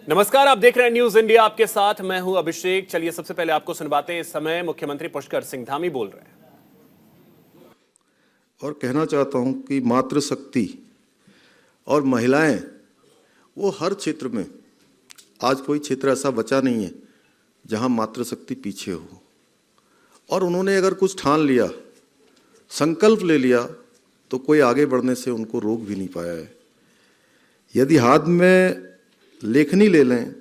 नमस्कार, आप देख रहे हैं न्यूज इंडिया। आपके साथ मैं हूं अभिषेक। चलिए सबसे पहले आपको सुनवाते हैं। इस समय मुख्यमंत्री पुष्कर सिंह धामी बोल रहे हैं। और कहना चाहता हूं कि मातृशक्ति और महिलाएं वो हर क्षेत्र में, आज कोई क्षेत्र ऐसा बचा नहीं है जहां मातृशक्ति पीछे हो। और उन्होंने अगर कुछ ठान लिया, संकल्प ले लिया, तो कोई आगे बढ़ने से उनको रोक भी नहीं पाया है। यदि हाथ में लेखनी ले लें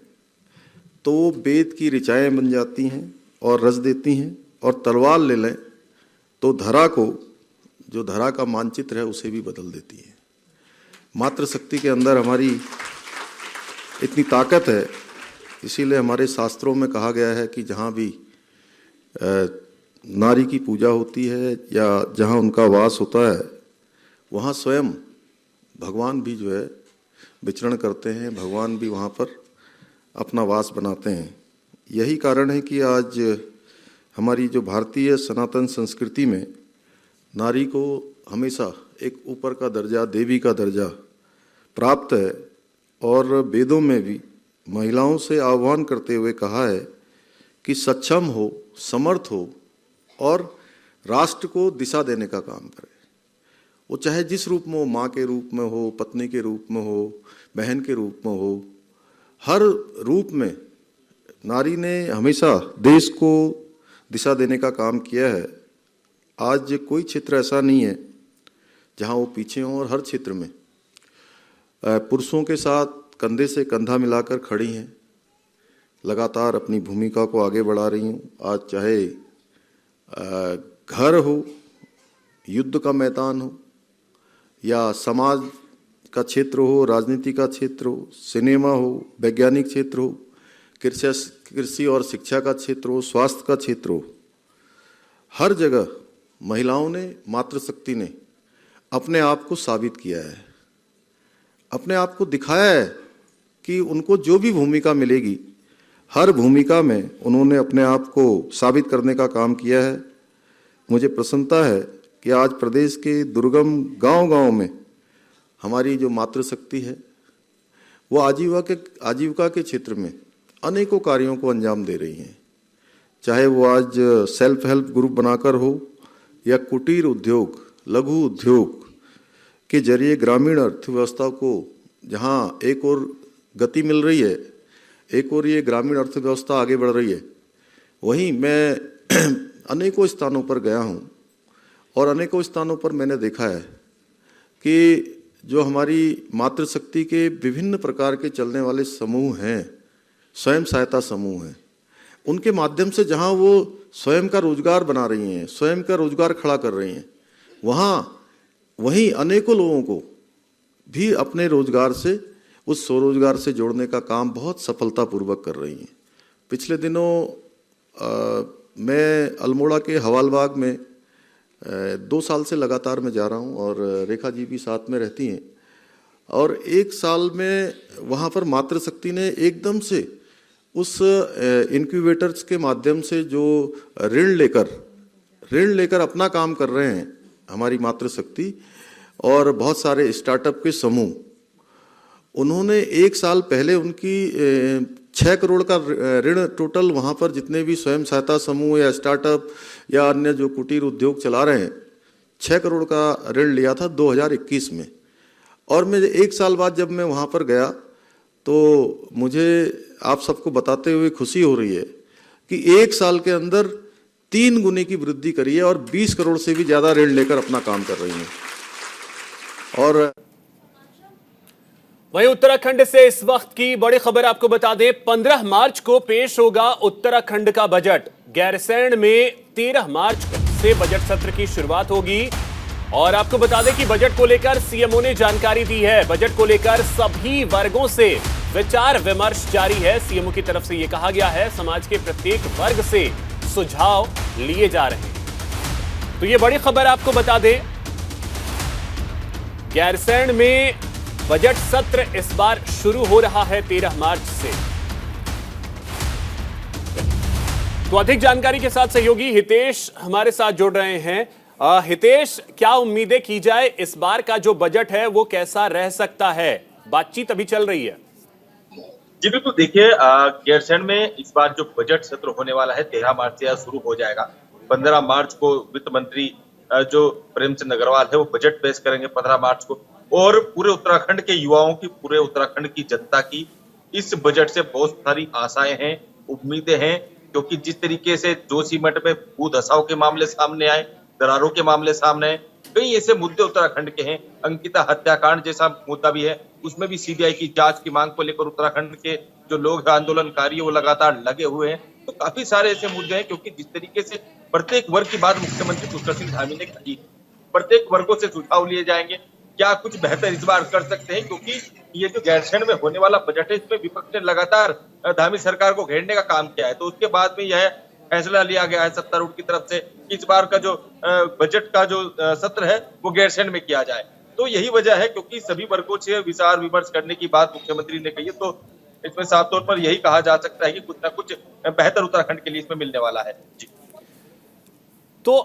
तो वो वेद की ऋचाएं बन जाती हैं और रच देती हैं, और तलवार ले लें तो धरा को, जो धरा का मानचित्र है, उसे भी बदल देती है। मातृशक्ति के अंदर हमारी इतनी ताकत है, इसीलिए हमारे शास्त्रों में कहा गया है कि जहाँ भी नारी की पूजा होती है या जहाँ उनका वास होता है, वहाँ स्वयं भगवान भी जो है विचरण करते हैं, भगवान भी वहाँ पर अपना वास बनाते हैं। यही कारण है कि आज हमारी जो भारतीय सनातन संस्कृति में नारी को हमेशा एक ऊपर का दर्जा, देवी का दर्जा प्राप्त है। और वेदों में भी महिलाओं से आह्वान करते हुए कहा है कि सक्षम हो, समर्थ हो और राष्ट्र को दिशा देने का काम करे। वो चाहे जिस रूप में हो, माँ के रूप में हो, पत्नी के रूप में हो, बहन के रूप में हो, हर रूप में नारी ने हमेशा देश को दिशा देने का काम किया है। आज कोई क्षेत्र ऐसा नहीं है जहाँ वो पीछे हों, और हर क्षेत्र में पुरुषों के साथ कंधे से कंधा मिलाकर खड़ी हैं, लगातार अपनी भूमिका को आगे बढ़ा रही हूँ। आज चाहे घर हो, युद्ध का मैदान हो, या समाज का क्षेत्र हो, राजनीति का क्षेत्र हो, सिनेमा हो, वैज्ञानिक क्षेत्र हो, कृषि और शिक्षा का क्षेत्र हो, स्वास्थ्य का क्षेत्र हो, हर जगह महिलाओं ने, मातृशक्ति ने अपने आप को साबित किया है, अपने आप को दिखाया है कि उनको जो भी भूमिका मिलेगी, हर भूमिका में उन्होंने अपने आप को साबित करने का काम किया है। मुझे प्रसन्नता है कि आज प्रदेश के दुर्गम गांव-गांव में हमारी जो मातृशक्ति है वो आजीविका के क्षेत्र में अनेकों कार्यों को अंजाम दे रही हैं। चाहे वो आज सेल्फ हेल्प ग्रुप बनाकर हो, या कुटीर उद्योग, लघु उद्योग के जरिए ग्रामीण अर्थव्यवस्था को जहां एक और गति मिल रही है, एक और ये ग्रामीण अर्थव्यवस्था आगे बढ़ रही है, वहीं मैं अनेकों स्थानों पर गया हूं और अनेकों स्थानों पर मैंने देखा है कि जो हमारी मातृशक्ति के विभिन्न प्रकार के चलने वाले समूह हैं, स्वयं सहायता समूह हैं, उनके माध्यम से जहां वो स्वयं का रोजगार बना रही हैं, स्वयं का रोजगार खड़ा कर रही हैं, वहीं अनेकों लोगों को भी अपने रोजगार से, उस स्वरोजगार से जोड़ने का काम बहुत सफलतापूर्वक कर रही हैं। पिछले दिनों मैं अल्मोड़ा के हवालबाग में 2 साल से लगातार मैं जा रहा हूँ, और रेखा जी भी साथ में रहती हैं। और 1 साल में वहाँ पर मातृशक्ति ने एकदम से उस इनक्यूबेटर्स के माध्यम से जो ऋण लेकर अपना काम कर रहे हैं हमारी मातृशक्ति, और बहुत सारे स्टार्टअप के समूह, उन्होंने 1 साल पहले उनकी 6 करोड़ का ऋण टोटल, वहाँ पर जितने भी स्वयं सहायता समूह या स्टार्टअप या अन्य जो कुटीर उद्योग चला रहे हैं, 6 करोड़ का ऋण लिया था 2021 में। और मैं 1 साल बाद जब मैं वहाँ पर गया तो मुझे आप सबको बताते हुए खुशी हो रही है कि 1 साल के अंदर 3 गुने की वृद्धि करी है, और 20 करोड़ से भी ज़्यादा ऋण लेकर अपना काम कर रही हैं। और वहीं उत्तराखंड से इस वक्त की बड़ी खबर आपको बता दें। 15 मार्च को पेश होगा उत्तराखंड का बजट। गैरसैंण में 13 मार्च से बजट सत्र की शुरुआत होगी, और आपको बता दें कि बजट को लेकर सीएमओ ने जानकारी दी है। बजट को लेकर सभी वर्गों से विचार विमर्श जारी है। सीएमओ की तरफ से यह कहा गया है, समाज के प्रत्येक वर्ग से सुझाव लिए जा रहे हैं। तो यह बड़ी खबर आपको बता दें, गैरसैंण में बजट सत्र इस बार शुरू हो रहा है 13 मार्च से। तो अधिक जानकारी के साथ सहयोगी हितेश हमारे साथ जुड़ रहे हैं। हितेश, क्या उम्मीदें की जाए, इस बार का जो बजट है वो कैसा रह सकता है? बातचीत अभी चल रही है। जी बिल्कुल, देखिए गैरसैंण में इस बार जो बजट सत्र होने वाला है 13 मार्च से शुरू हो जाएगा। 15 मार्च को वित्त मंत्री जो प्रेमचंद अग्रवाल है वो बजट पेश करेंगे 15 मार्च को, और पूरे उत्तराखंड के युवाओं की, पूरे उत्तराखंड की जनता की इस बजट से बहुत सारी आशाएं हैं, उम्मीदें हैं, क्योंकि जिस तरीके से जोशीमठ में भू धसाव के मामले सामने आए, दरारों के मामले सामने आए, कई ऐसे मुद्दे उत्तराखंड के हैं। अंकिता हत्याकांड जैसा मुद्दा भी है, उसमें भी सीबीआई की जांच की मांग को लेकर उत्तराखंड के जो लोग आंदोलनकारी वो लगातार लगे हुए हैं। तो काफी सारे ऐसे मुद्दे हैं, क्योंकि जिस तरीके से प्रत्येक वर्ग की बात मुख्यमंत्री पुष्कर सिंह धामी ने कही, प्रत्येक वर्गों से सुझाव लिए जाएंगे, क्या कुछ बेहतर इस बार कर सकते हैं, क्योंकि ये जो गैरसैंण में होने वाला बजट है इसमें विपक्ष ने लगातार धामी सरकार को घेरने का काम किया है। तो उसके बाद में यह फैसला लिया गया है सत्तारूढ़ की तरफ से कि इस बार का जो बजट का जो सत्र है वो गैरसैंण में किया जाए। तो यही वजह है, क्योंकि सभी वर्गों से विचार विमर्श करने की बात मुख्यमंत्री ने कही है। तो इसमें साफ तौर पर यही कहा जा सकता है कि कुछ ना कुछ बेहतर उत्तराखंड के लिए इसमें मिलने वाला है। जी। तो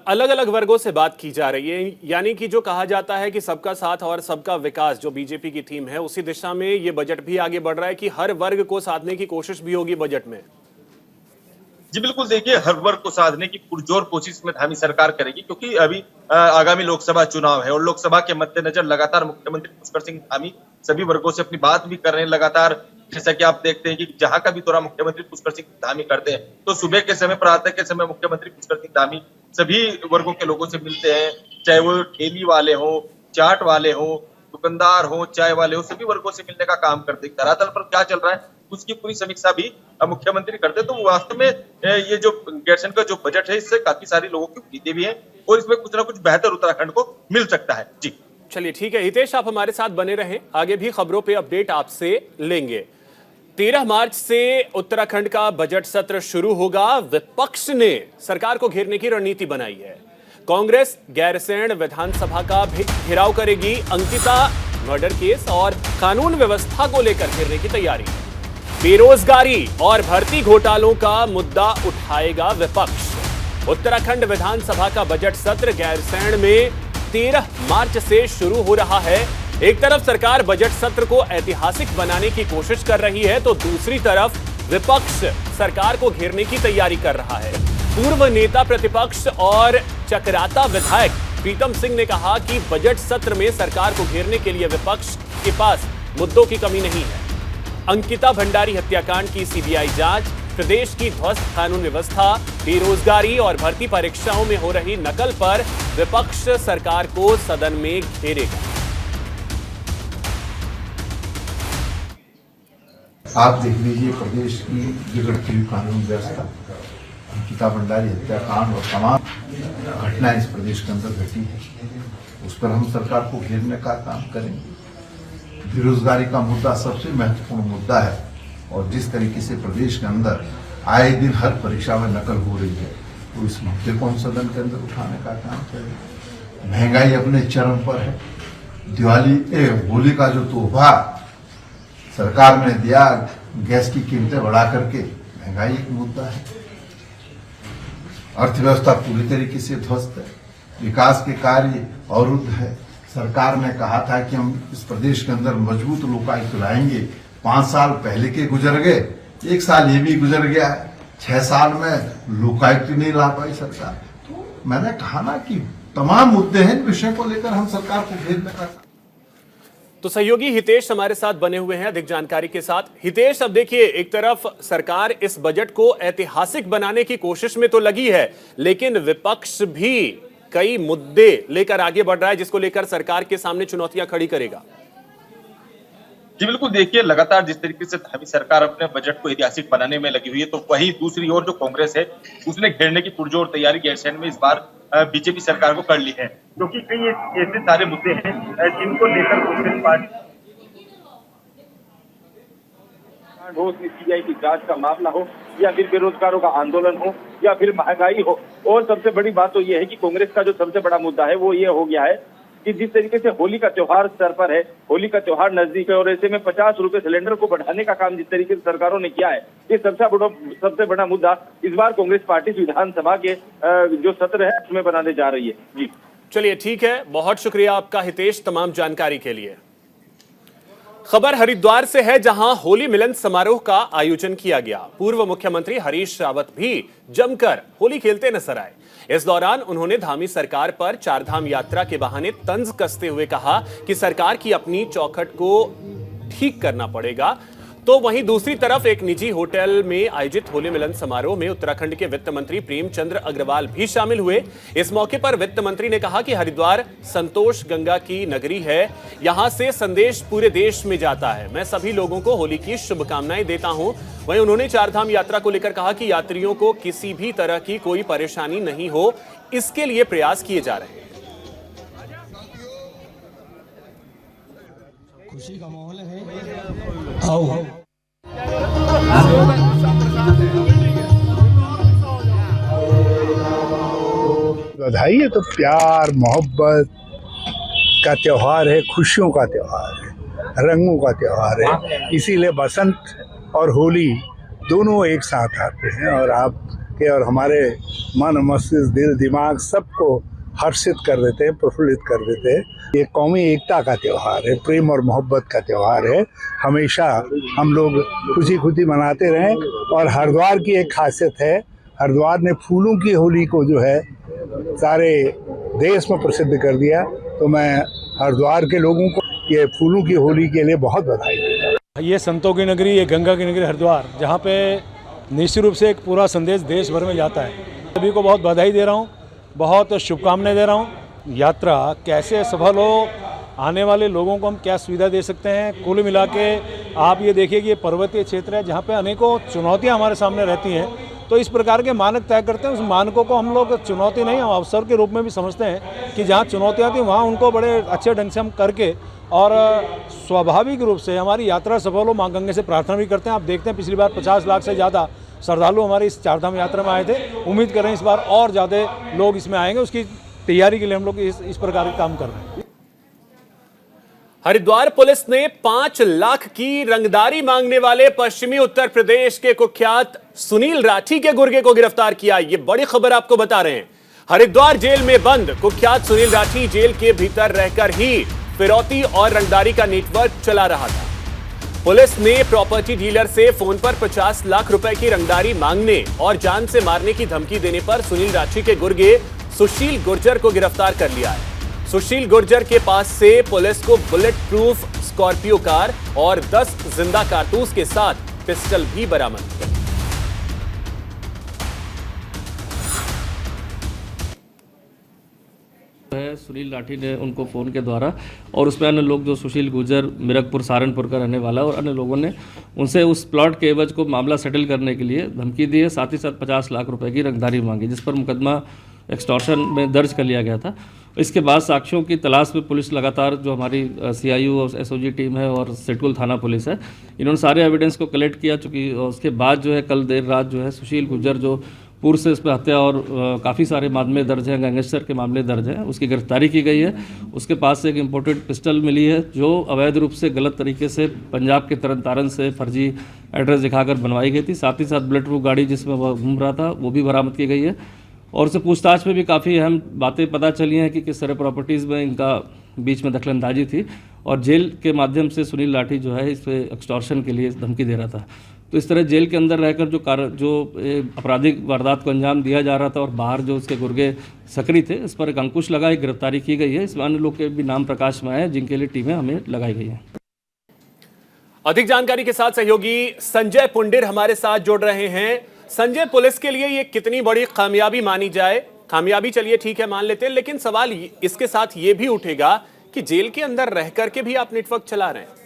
अलग अलग वर्गों से बात की जा रही है, यानी कि जो कहा जाता है कि सबका साथ और सबका विकास जो बीजेपी की थीम है, उसी दिशा में ये बजट भी आगे बढ़ रहा है कि हर वर्ग को साधने की कोशिश भी होगी बजट में। जी बिल्कुल, देखिए हर वर्ग को साधने की पुरजोर कोशिश में धामी सरकार करेगी, क्योंकि अभी आगामी लोकसभा चुनाव है और लोकसभा के मद्देनजर लगातार मुख्यमंत्री पुष्कर सिंह धामी सभी वर्गों से अपनी बात भी कर रहे हैं लगातार। जैसा कि आप देखते हैं कि जहां का भी दौरा मुख्यमंत्री पुष्कर सिंह धामी करते हैं तो सुबह के समय, प्रातः के समय मुख्यमंत्री पुष्कर सिंह धामी सभी वर्गों के लोगों से मिलते हैं, चाहे वो ठेली वाले हो, चाट वाले हो, दुकानदार हो, चाय वाले हो, सभी वर्गों से मिलने का काम करते हैं। धरातल पर क्या चल रहा है उसकी पूरी समीक्षा भी मुख्यमंत्री करते हैं। तो वास्तव में ये जो गैरसैंण का जो बजट है इससे काफी सारी लोगों की उम्मीदें भी हैं और इसमें कुछ ना कुछ बेहतर उत्तराखंड को मिल सकता है। जी चलिए ठीक है हितेश, आप हमारे साथ बने रहें, आगे भी खबरों पे अपडेट आपसे लेंगे। 13 मार्च से उत्तराखंड का बजट सत्र शुरू होगा। विपक्ष ने सरकार को घेरने की रणनीति बनाई है। कांग्रेस गैरसैंण विधानसभा का घेराव करेगी। अंकिता मर्डर केस और कानून व्यवस्था को लेकर घेरने की तैयारी। बेरोजगारी और भर्ती घोटालों का मुद्दा उठाएगा विपक्ष। उत्तराखंड विधानसभा का बजट सत्र गैरसैंण में 13 मार्च से शुरू हो रहा है। एक तरफ सरकार बजट सत्र को ऐतिहासिक बनाने की कोशिश कर रही है, तो दूसरी तरफ विपक्ष सरकार को घेरने की तैयारी कर रहा है। पूर्व नेता प्रतिपक्ष और चकराता विधायक प्रीतम सिंह ने कहा कि बजट सत्र में सरकार को घेरने के लिए विपक्ष के पास मुद्दों की कमी नहीं है। अंकिता भंडारी हत्याकांड की सीबीआई जांच, प्रदेश की ध्वस्त कानून व्यवस्था, बेरोजगारी और भर्ती परीक्षाओं में हो रही नकल पर विपक्ष सरकार को सदन में घेरेगा। आप देख लीजिए प्रदेश की बिगड़ती हुई कानून व्यवस्था, अंकिता भंडारी हत्याकांड और तमाम घटनाएं इस प्रदेश के अंदर घटी है, उस पर हम सरकार को घेरने का काम करेंगे। बेरोजगारी का मुद्दा सबसे महत्वपूर्ण मुद्दा है और जिस तरीके से प्रदेश के अंदर आए दिन हर परीक्षा में नकल हो रही है, तो इस मुद्दे को हम सदन के अंदर उठाने का काम करेंगे। महंगाई अपने चरम पर है। होली का जो तोहफा सरकार ने दिया, गैस की कीमतें बढ़ा करके, महंगाई एक मुद्दा है। अर्थव्यवस्था पूरी तरीके से ध्वस्त है। विकास के कार्य अवरुद्ध है। सरकार ने कहा था कि हम इस प्रदेश के अंदर मजबूत लोकायुक्त लाएंगे। 5 साल पहले के गुजर गए, 1 साल ये भी गुजर गया है। 6 साल में लोकायुक्त नहीं ला पाई सरकार। तो मैंने कहा ना कि तमाम मुद्दे हैं, विषय को लेकर हम सरकार को घेरने का। तो सहयोगी हितेश हमारे साथ बने हुए हैं अधिक जानकारी के साथ। हितेश, अब देखिए एक तरफ सरकार इस बजट को ऐतिहासिक बनाने की कोशिश में तो लगी है, लेकिन विपक्ष भी कई मुद्दे लेकर आगे बढ़ रहा है जिसको लेकर सरकार के सामने चुनौतियां खड़ी करेगा। जी बिल्कुल, देखिए लगातार जिस तरीके से धामी सरकार अपने बजट को ऐतिहासिक बनाने में लगी हुई है, तो वहीं दूसरी ओर जो कांग्रेस है उसने घेरने की पुरजोर तैयारी गैरसैंण में इस बार बीजेपी सरकार को कर ली है, क्योंकि कई ऐसे सारे मुद्दे हैं जिनको लेकर कांग्रेस पार्टी हो, सीबीआई की जांच का मामला हो, या फिर बेरोजगारों का आंदोलन हो, या फिर महंगाई हो। और सबसे बड़ी बात तो यह है कि कांग्रेस का जो सबसे बड़ा मुद्दा है वो ये हो गया है कि जिस तरीके से होली का त्योहार सर पर है, होली का त्योहार नजदीक है और ऐसे में 50 रुपए सिलेंडर को बढ़ाने का काम जिस तरीके से सरकारों ने किया है, ये सबसे बड़ा मुद्दा इस बार कांग्रेस पार्टी विधानसभा के जो सत्र है उसमें बनाने जा रही है। जी चलिए ठीक है, बहुत शुक्रिया आपका हितेश तमाम जानकारी के लिए। खबर हरिद्वार से है, जहां होली मिलन समारोह का आयोजन किया गया। पूर्व मुख्यमंत्री हरीश रावत भी जमकर होली खेलते नजर आए। इस दौरान उन्होंने धामी सरकार पर चारधाम यात्रा के बहाने तंज कसते हुए कहा कि सरकार की अपनी चौखट को ठीक करना पड़ेगा। तो वहीं दूसरी तरफ एक निजी होटल में आयोजित होली मिलन समारोह में उत्तराखंड के वित्त मंत्री प्रेमचंद अग्रवाल भी शामिल हुए। इस मौके पर वित्त मंत्री ने कहा कि हरिद्वार संतोष गंगा की नगरी है, यहां से संदेश पूरे देश में जाता है। मैं सभी लोगों को होली की शुभकामनाएं देता हूं। वहीं उन्होंने चारधाम यात्रा को लेकर कहा कि यात्रियों को किसी भी तरह की कोई परेशानी नहीं हो, इसके लिए प्रयास किए जा रहे हैं। खुशी का माहौल है। आओ बधाई है तो प्यार मोहब्बत का त्योहार है, खुशियों का त्योहार है, रंगों का त्योहार है। इसीलिए बसंत और होली दोनों एक साथ आते हैं और आपके और हमारे मन मस्तिष्क दिल दिमाग सबको हर्षित कर देते हैं, प्रफुल्लित कर देते हैं। ये कौमी एकता का त्यौहार है, प्रेम और मोहब्बत का त्यौहार है। हमेशा हम लोग खुशी खुशी मनाते रहें। और हरिद्वार की एक खासियत है, हरिद्वार ने फूलों की होली को जो है सारे देश में प्रसिद्ध कर दिया। तो मैं हरिद्वार के लोगों को ये फूलों की होली के लिए बहुत बधाई देता हूँ। ये संतों की नगरी, ये गंगा की नगरी हरिद्वार, जहाँ पे निश्चित रूप से एक पूरा संदेश देश भर में जाता है। सभी को बहुत बधाई दे रहा हूँ, बहुत शुभकामनाएं दे रहा हूँ। यात्रा कैसे सफल हो, आने वाले लोगों को हम क्या सुविधा दे सकते हैं, कुल मिला के आप ये देखिए कि ये पर्वतीय क्षेत्र है जहाँ पे अनेकों चुनौतियाँ हमारे सामने रहती हैं। तो इस प्रकार के मानक तय करते हैं, उस मानकों को हम लोग चुनौती नहीं, हम अवसर के रूप में भी समझते हैं कि जहाँ चुनौतियाँ थी वहाँ उनको बड़े अच्छे ढंग से हम करके और स्वाभाविक रूप से हमारी यात्रा सफल हो, माँ गंगे से प्रार्थना भी करते हैं। आप देखते हैं पिछली बार 50 लाख से ज़्यादा श्रद्धालु हमारी इस चारधाम यात्रा में आए थे। उम्मीद कर रहे हैं इस बार और ज़्यादा लोग इसमें आएंगे, उसकी तैयारी के लिए हम लोग इस प्रकार के काम कर रहे हैं। हरिद्वार पुलिस ने 5 लाख की रंगदारी मांगने वाले पश्चिमी उत्तर प्रदेश के कुख्यात सुनील राठी के गुर्गे को गिरफ्तार किया। ये बड़ी खबर आपको बता रहे हैं। हरिद्वार जेल में बंद कुख्यात सुनील राठी जेल के भीतर रहकर ही फिरौती और रंगदारी का नेटवर्क चला रहा था। पुलिस ने प्रॉपर्टी डीलर से फोन पर 50 लाख रुपए की रंगदारी मांगने और जान से मारने की धमकी देने पर सुनील राठी के गुर्गे सुशील गुर्जर को गिरफ्तार कर लिया है। सुशील गुर्जर के पास से पुलिस को बुलेट प्रूफ स्कॉर्पियो कार और 10 जिंदा कारतूस के साथ पिस्टल भी बरामद किया। सुनील राठी ने उनको फ़ोन के द्वारा और उसमें अन्य लोग जो सुशील गुर्जर मिरकपुर सहारनपुर का रहने वाला और अन्य लोगों ने उनसे उस प्लॉट के एवज को मामला सेटल करने के लिए धमकी दी है। साथ ही साथ 50 लाख रुपए की रंगदारी मांगी, जिस पर मुकदमा एक्सटॉर्शन में दर्ज कर लिया गया था। इसके बाद साक्ष्यों की तलाश में पुलिस लगातार, जो हमारी CIU और SOG टीम है और सिडकुल थाना पुलिस है, इन्होंने सारे एविडेंस को कलेक्ट किया। चूँकि उसके बाद जो है कल देर रात जो है सुशील गुर्जर जो पूर्व से इस पर हत्या और काफ़ी सारे मामले दर्ज हैं, गैंगस्टर के मामले दर्ज हैं, उसकी गिरफ्तारी की गई है। उसके पास से एक इम्पोर्टेड पिस्टल मिली है जो अवैध रूप से गलत तरीके से पंजाब के तरन तारण से फर्जी एड्रेस दिखाकर बनवाई गई थी। साथ ही साथ बुलेट प्रूफ गाड़ी जिसमें वह घूम रहा था वो भी बरामद की गई है। और उससे पूछताछ में भी काफ़ी अहम बातें पता चली हैं कि किस तरह प्रॉपर्टीज़ में इनका बीच में दखलंदाजी थी और जेल के माध्यम से सुनील राठी जो है इस पर एक्सटॉर्शन के लिए धमकी दे रहा था। तो इस तरह जेल के अंदर रहकर जो आपराधिक वारदात को अंजाम दिया जा रहा था और बाहर जो उसके गुर्गे सक्रिय थे, इस पर एक अंकुश लगाई, गिरफ्तारी की गई है। इसमें अन्य लोग के भी नाम प्रकाश में आए जिनके लिए टीमें हमें लगाई गई हैं। अधिक जानकारी के साथ सहयोगी संजय पुंडिर हमारे साथ जुड़ रहे हैं। संजय, पुलिस के लिए ये कितनी बड़ी कामयाबी मानी जाए? कामयाबी चलिए ठीक है, मान लेते हैं, लेकिन सवाल इसके साथ ये भी उठेगा कि जेल के अंदर रह करके भी आप नेटवर्क चला रहे हैं।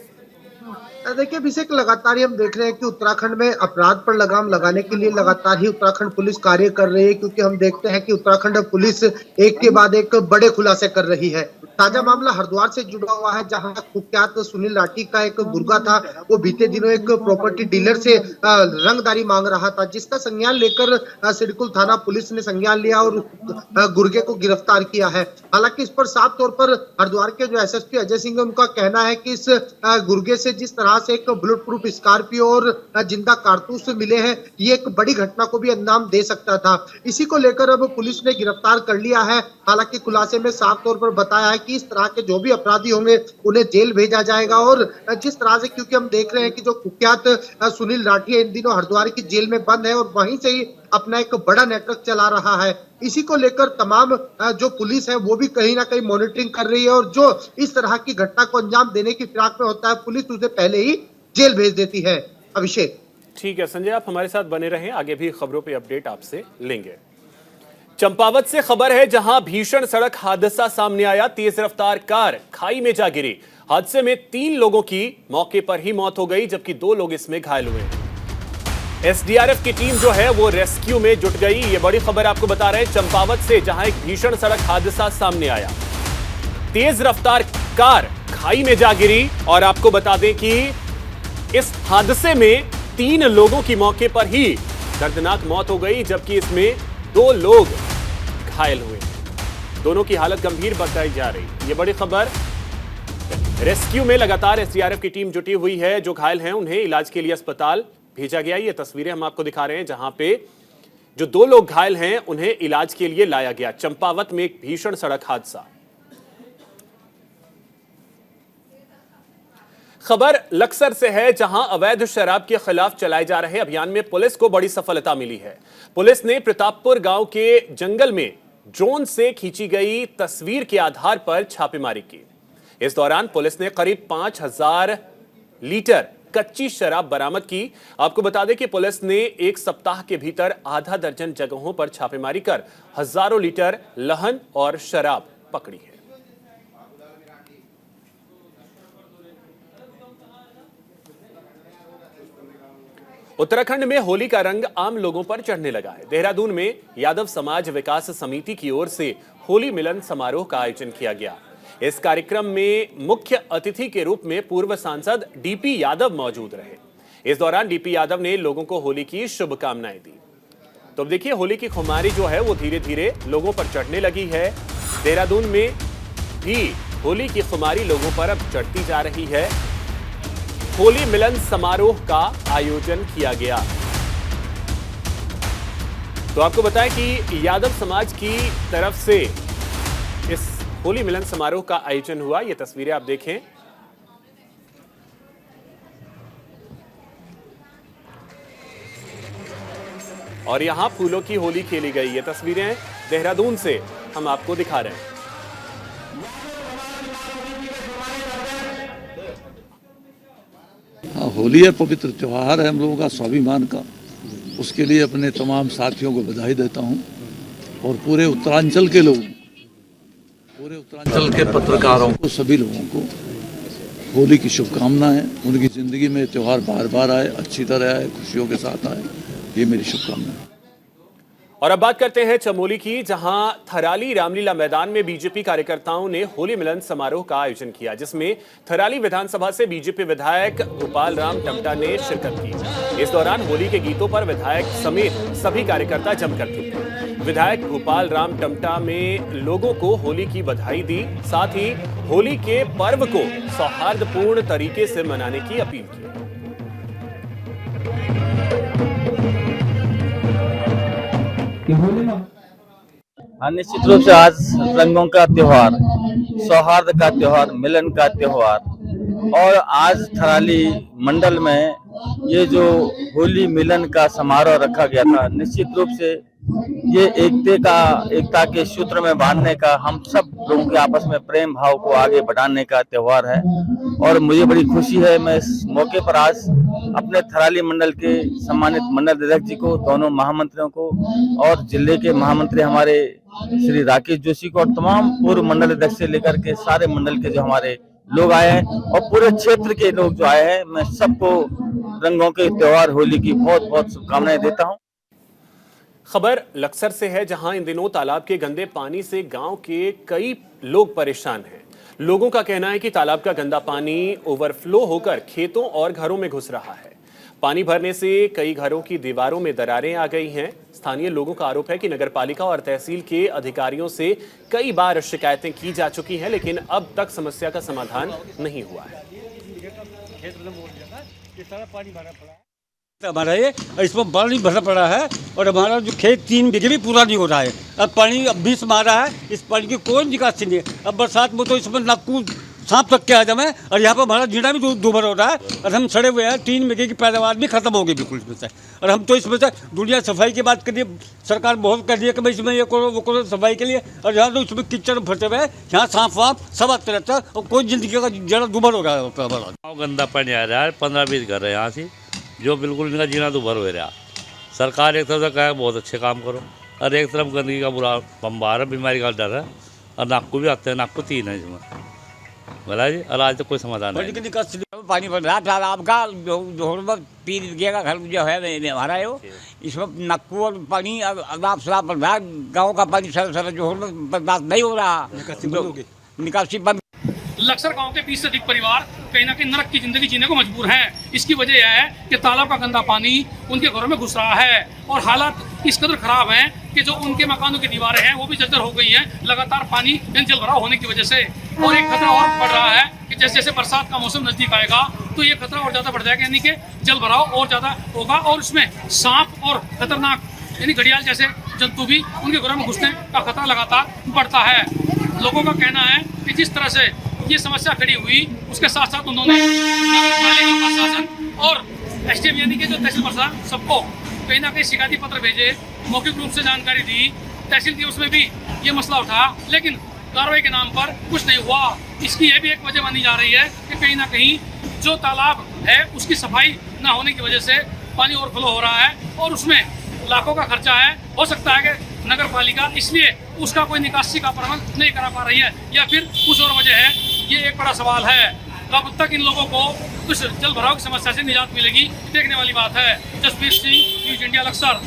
देखिए अभिषेक, लगातार हम देख रहे हैं कि उत्तराखंड में अपराध पर लगाम लगाने के लिए लगातार ही उत्तराखंड पुलिस कार्य कर रही है, क्योंकि हम देखते हैं कि उत्तराखंड पुलिस एक के बाद एक बड़े खुलासे कर रही है। ताजा मामला हरिद्वार से जुड़ा हुआ है, जहां कुख्यात सुनील राठी का एक गुर्गा था, वो बीते दिनों एक प्रॉपर्टी डीलर से रंगदारी मांग रहा था, जिसका संज्ञान लेकर सिडकुल थाना पुलिस ने संज्ञान लिया और गुर्गे को गिरफ्तार किया है। हालांकि इस पर साफ तौर पर हरिद्वार के जो एसएसपी अजय सिंह है उनका कहना है कि इस गुर्गे से जिस तरह से एक बुलेट प्रूफ स्कॉर्पियो और जिंदा कारतूस मिले हैं, ये एक बड़ी घटना को भी अंजाम दे सकता था। इसी को लेकर अब पुलिस ने गिरफ्तार कर लिया है। हालांकि खुलासे में साफ तौर पर बताया है कि इस तरह के जो भी अपराधी होंगे उन्हें जेल भेजा जाएगा। और जिस तरह से, क्योंकि हम देख रहे हैं कि जो कुख्यात सुनील राठी इन दिनों हरिद्वार की जेल में बंद है और वहीं से ही अपना एक बड़ा नेटवर्क चला रहा है, इसी को लेकर तमाम जो पुलिस है वो भी कहीं ना कहीं मॉनिटरिंग कर रही है और जो इस तरह की घटना को अंजाम देने की फिराक में होता है, पुलिस उसे पहले ही जेल भेज देती है। अभिषेक। ठीक है संजय, आप हमारे साथ बने रहें, आगे भी खबरों पे अपडेट आपसे लेंगे। चंपावत से खबर है, जहां भीषण सड़क हादसा सामने आया। तेज रफ्तार कार खाई में जा गिरी। हादसे में 3 लोगों की मौके पर ही मौत हो गई, जबकि 2 लोग इसमें घायल हुए। एसडीआरएफ की टीम जो है वो रेस्क्यू में जुट गई। ये बड़ी खबर आपको बता रहे हैं चंपावत से, जहां एक भीषण सड़क हादसा सामने आया। तेज रफ्तार कार खाई में जा गिरी और आपको बता दें कि इस हादसे में 3 लोगों की मौके पर ही दर्दनाक मौत हो गई, जबकि इसमें 2 लोग घायल हुए। दोनों की हालत गंभीर बताई जा रही। ये बड़ी खबर। रेस्क्यू में लगातार एसडीआरएफ की टीम जुटी हुई है। जो घायल हैं उन्हें इलाज के लिए अस्पताल भेजा गया। ये तस्वीरें हम आपको दिखा रहे हैं, जहां पे जो 2 लोग घायल हैं उन्हें इलाज के लिए लाया गया। चंपावत में एक भीषण सड़क हादसा। खबर लक्सर से है, जहां अवैध शराब के खिलाफ चलाए जा रहे अभियान में पुलिस को बड़ी सफलता मिली है। पुलिस ने प्रतापपुर गांव के जंगल में ड्रोन से खींची गई तस्वीर के आधार पर छापेमारी की। इस दौरान पुलिस ने करीब 5000 लीटर कच्ची शराब बरामद की। आपको बता दें कि पुलिस ने 1 सप्ताह के भीतर आधा दर्जन जगहों पर छापेमारी कर हजारों लीटर लहन और शराब पकड़ी है। उत्तराखंड में होली का रंग आम लोगों पर चढ़ने लगा है। देहरादून में यादव समाज विकास समिति की ओर से होली मिलन समारोह का आयोजन किया गया। इस कार्यक्रम में मुख्य अतिथि के रूप में पूर्व सांसद डीपी यादव मौजूद रहे। इस दौरान डीपी यादव ने लोगों को होली की शुभकामनाएं दी। तो अब देखिए, होली की खुमारी जो है वो धीरे धीरे लोगों पर चढ़ने लगी है। देहरादून में भी होली की खुमारी लोगों पर अब चढ़ती जा रही है। होली मिलन समारोह का आयोजन किया गया। तो आपको बताएं कि यादव समाज की तरफ से इस होली मिलन समारोह का आयोजन हुआ। ये तस्वीरें आप देखें। और यहां फूलों की होली खेली गई। ये तस्वीरें देहरादून से हम आपको दिखा रहे हैं। होली है, पवित्र त्योहार है हम लोगों का, स्वाभिमान का। उसके लिए अपने तमाम साथियों को बधाई देता हूं और पूरे उत्तरांचल के लोगों, पूरे उत्तरांचल के पत्रकारों को, सभी लोगों को होली की शुभकामनाएं। उनकी जिंदगी में त्योहार बार बार आए, अच्छी तरह आए, खुशियों के साथ आए, ये मेरी शुभकामनाएं। और अब बात करते हैं चमोली की, जहां थराली रामलीला मैदान में बीजेपी कार्यकर्ताओं ने होली मिलन समारोह का आयोजन किया, जिसमें थराली विधानसभा से बीजेपी विधायक भूपाल राम टमटा ने शिरकत की। इस दौरान होली के गीतों पर विधायक समेत सभी कार्यकर्ता जमकर थे। विधायक भूपाल राम टमटा में लोगों को होली की बधाई दी, साथ ही होली के पर्व को सौहार्दपूर्ण तरीके से मनाने की अपील की। हाँ, निश्चित रूप से आज रंगों का त्योहार, सौहार्द का त्योहार, मिलन का त्योहार। और आज थराली मंडल में ये जो होली मिलन का समारोह रखा गया था, निश्चित रूप से ये एकता के सूत्र में बांधने का, हम सब लोगों के आपस में प्रेम भाव को आगे बढ़ाने का त्योहार है। और मुझे बड़ी खुशी है, मैं इस मौके पर आज अपने थराली मंडल के सम्मानित मंडल अध्यक्ष जी को, दोनों महामंत्रियों को और जिले के महामंत्री हमारे श्री राकेश जोशी को और तमाम पूर्व मंडल अध्यक्ष से लेकर के सारे मंडल के जो हमारे लोग आए हैं और पूरे क्षेत्र के लोग जो आए हैं, मैं सबको रंगों के त्योहार होली की बहुत बहुत शुभकामनाएं देता हूं। खबर लक्सर से है, जहां इन दिनों तालाब के गंदे पानी से गांव के कई लोग परेशान हैं। लोगों का कहना है कि तालाब का गंदा पानी ओवरफ्लो होकर खेतों और घरों में घुस रहा है। पानी भरने से कई घरों की दीवारों में दरारें आ गई हैं। स्थानीय लोगों का आरोप है कि नगरपालिका और तहसील के अधिकारियों से कई बार शिकायतें की जा चुकी हैं, लेकिन अब तक समस्या का समाधान नहीं हुआ है। हमारा ये इसमें पानी भरा पड़ा है और हमारा जो खेत 3 बीघे भी पूरा नहीं हो रहा है। अब पानी अब 20 मारा है, इस पानी की कोई निकासी नहीं है। अब बरसात में तो इसमें नाकू सांप तक के आ जाए और यहाँ पर हमारा जीना भी दोबार हो रहा है और हम सड़े हुए हैं। 3 बीघे की पैदावार भी खत्म हो गई बिल्कुल इसमें से। और हम तो इसमें से दुनिया सफाई की बात करिए, सरकार बहुत कर रही है कि भाई इसमें ये करो वो करो सफाई के लिए, और यहाँ तो इसमें कीचड़ फंसे हुए हैं, यहाँ सांप वाप सब आते रहता है और कोई जिंदगी का जरा दुबार हो रहा है हमारा। गंदा पानी आ रहा है, 15-20 घर है यहाँ से जो बिल्कुल इनका जीना दुभर हो रहा। सरकार एक तरफ से कहे बहुत अच्छे काम करो और एक तरफ गंदगी का बुरा बम्बार है, बीमारी का डर है और नाकू भी आते हैं। नाकू 3 है इसमें बोला जी, और आज तो कोई समाधान नहीं। पानी भर रहा था आपका जो 3 बीघे का घर जो है हमारा है वो, इसमें नक्कू और पानी अलाप शराब बन रहा है। गाँव का पानी सर जो बर्दाश्त नहीं हो रहा, निकासी बंद। लक्सर गांव के 20 से अधिक परिवार कहीं ना कहीं नरक की जिंदगी जीने को मजबूर हैं। इसकी वजह यह है कि तालाब का गंदा पानी उनके घरों में घुस रहा है और हालात इस कदर खराब हैं कि जो उनके मकानों की दीवारें हैं वो भी जर्जर हो गई हैं लगातार पानी जल भराव होने की वजह से। और एक खतरा और बढ़ रहा है कि जैसे जैसे बरसात का मौसम नजदीक आएगा तो ये खतरा और ज्यादा बढ़ जाएगा, यानी कि जल भराव और ज्यादा होगा और उसमें सांप और खतरनाक यानी घड़ियाल जैसे जंतु भी उनके घरों में घुसने का खतरा लगातार बढ़ता है। लोगों का कहना है कि जिस तरह से ये समस्या खड़ी हुई उसके साथ साथ उन्होंने प्रशासन और एसडीएम यानी कि जो तहसील प्रशासन सबको कहीं ना कहीं शिकायती पत्र भेजे, मौखिक रूप से जानकारी दी। तहसील दिवस में भी ये मसला उठा लेकिन कार्रवाई के नाम पर कुछ नहीं हुआ। इसकी यह भी एक वजह मानी जा रही है कि कहीं ना कहीं जो तालाब है उसकी सफाई न होने की वजह से पानी ओवरफ्लो हो रहा है और उसमें लाखों का खर्चा है। हो सकता है कि नगर पालिका इसलिए उसका कोई निकासी का प्रबंध नहीं करा पा रही है या फिर कुछ और वजह है। ये एक बड़ा सवाल है। कब तक इन लोगों को उस जल भराव की समस्या से निजात मिलेगी, देखने वाली बात है। Jasbir Singh, news India, Laksar.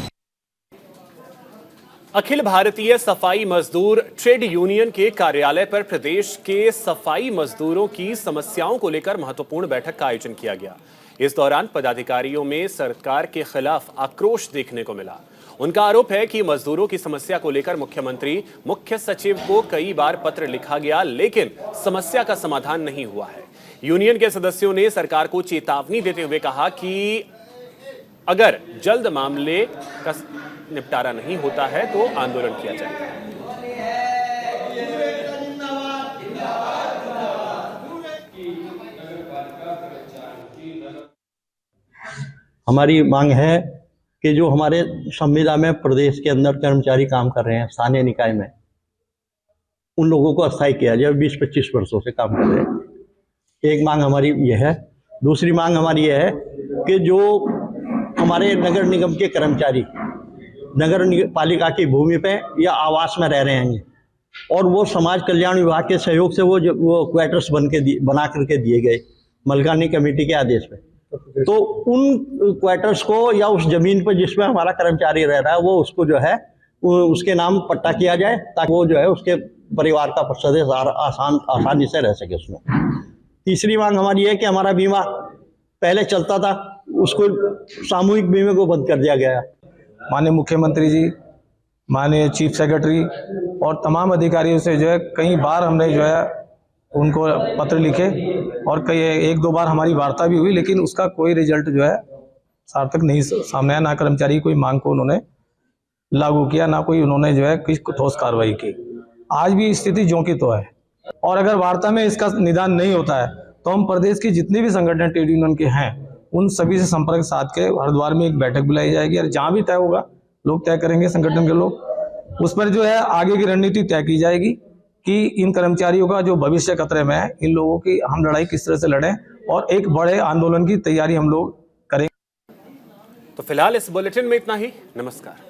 अखिल भारतीय सफाई मजदूर ट्रेड यूनियन के कार्यालय पर प्रदेश के सफाई मजदूरों की समस्याओं को लेकर महत्वपूर्ण बैठक का आयोजन किया गया। इस दौरान पदाधिकारियों में सरकार के खिलाफ आक्रोश देखने को मिला। उनका आरोप है कि मजदूरों की समस्या को लेकर मुख्यमंत्री, मुख्य सचिव को कई बार पत्र लिखा गया लेकिन समस्या का समाधान नहीं हुआ है। यूनियन के सदस्यों ने सरकार को चेतावनी देते हुए कहा कि अगर जल्द मामले का निपटारा नहीं होता है तो आंदोलन किया जाएगा। हमारी मांग है कि जो हमारे संविदा में प्रदेश के अंदर कर्मचारी काम कर रहे हैं स्थानीय निकाय में, उन लोगों को अस्थायी किया जाए। 20-25 वर्षों से काम कर रहे हैं। एक मांग हमारी ये है। दूसरी मांग हमारी ये है कि जो हमारे नगर निगम के कर्मचारी नगर पालिका की भूमि पे या आवास में रह रहे हैं और वो समाज कल्याण विभाग के सहयोग से वो क्वार्टर्स बना करके दिए गए मलकानी कमेटी के आदेश पे, तो उन क्वार्टर्स को या उस जमीन पर जिसमें हमारा कर्मचारी रह रहा है वो उसको जो है उसके नाम पट्टा किया जाए ताकि वो जो है उसके परिवार का सदस्य आसानी से रह सके उसमें। तीसरी मांग हमारी है कि हमारा बीमा पहले चलता था उसको सामूहिक बीमे को बंद कर दिया गया। माननीय मुख्यमंत्री जी, माननीय चीफ सेक्रेटरी और तमाम अधिकारियों से जो है कई बार हमने जो है उनको पत्र लिखे और कई 1-2 बार हमारी वार्ता भी हुई, लेकिन उसका कोई रिजल्ट जो है सार्थक नहीं सामने आया। ना कर्मचारी की कोई मांग को उन्होंने लागू किया, ना कोई उन्होंने जो है कुछ ठोस कार्रवाई की। आज भी स्थिति ज्यों की तो है और अगर वार्ता में इसका निदान नहीं होता है तो हम प्रदेश की जितने भी संगठन ट्रेड यूनियन के हैं उन सभी से संपर्क साध के हरिद्वार में एक बैठक बुलाई जाएगी और जहां भी तय होगा लोग तय करेंगे, संगठन के लोग, उस पर जो है आगे की रणनीति तय की जाएगी कि इन कर्मचारियों का जो भविष्य खतरे में है, इन लोगों की हम लड़ाई किस तरह से लड़ें और एक बड़े आंदोलन की तैयारी हम लोग करें। तो फिलहाल इस बुलेटिन में इतना ही। नमस्कार।